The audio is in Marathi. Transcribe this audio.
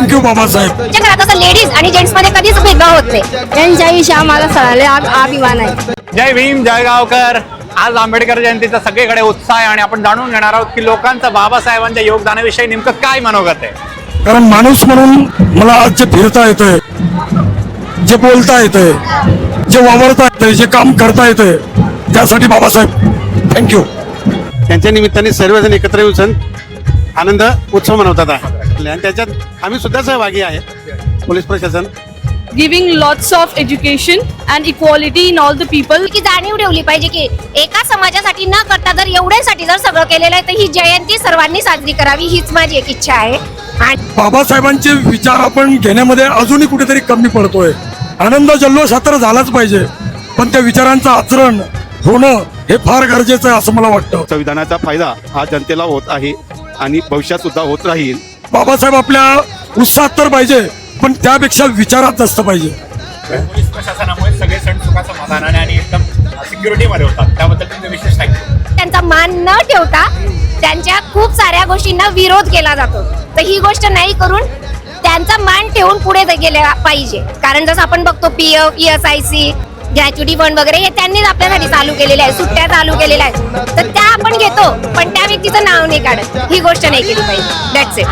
थँक्यू बाबासाहेब. आमच्या घरात असं लेडीज आणि जेंट्स मध्ये कधीच भेदभाव होत नाही. त्यांच्याविषयी आम्हाला सगळ्याला अभिमान आहे. जय भीम, जय गावकर. आज आंबेडकर जयंतीचा सगळीकडे उत्साह आहे आणि आपण जाणून घेणार आहोत की लोकांचं बाबासाहेबांच्या योगदानाविषयी नेमकं काय मनोगत आहे. कारण माणूस म्हणून मला आज जे फिरता येतंय, जे बोलता येतंय, जे वावरता येतंय, जे काम करता येतंय, त्यासाठी बाबासाहेब थँक्यू. त्यांच्या निमित्ताने सर्वजण एकत्र येऊन सण आनंद उत्सव मनवतात आहे आणि त्याच्यात आम्ही सुद्धा सहभागी आहे. पोलीस प्रशासन giving lots of education and equality in all the people. की जाणीव ठेवली पाहिजे की एका समाजासाठी न करता जर एवढ्यासाठी जर सगळं केलेलं आहे तर ही जयंती सर्वांनी साजरी करावी हीच माझी एक इच्छा आहे. आणि बाबासाहेबांचे विचार आपण घेण्यामध्ये अजूनही कुठेतरी कमी पडतोय. आनंद जल्लोष हा तर झालाच पाहिजे, पण त्या विचारांचं आचरण होणं हे फार गरजेचं आहे असं मला वाटतं. संविधानाचा फायदा हा जनतेला होत आहे आणि भविष्यात सुद्धा होत राहील. बाबासाहेब आपल्या उत्साहात तर पाहिजे, पण त्यापेक्षा विचारात जास्त पाहिजे. पोलीस प्रशासनामुळे सगळे सण सुखा समाधानाने आणि एकदम सिक्युरिटी मध्ये होतात, त्याबद्दल तुमचे विशेष थँक्यू. त्यांचा मान न ठेवता त्यांच्या खूप साऱ्या गोष्टींना विरोध केला जातो, तर ही गोष्ट नाही करून त्यांचा मान ठेवून पुढे गेला पाहिजे. कारण जसं आपण बघतो PF, ESIC, ग्रॅच्युटी फंड वगैरे हे त्यांनीच आपल्यासाठी चालू केलेले आहे, सुट्ट्या चालू केलेल्या आहेत, तर त्या आपण घेतो पण त्या व्यक्तीचं नाव नाही काढत. ही गोष्ट नाही केली पाहिजे. That's it.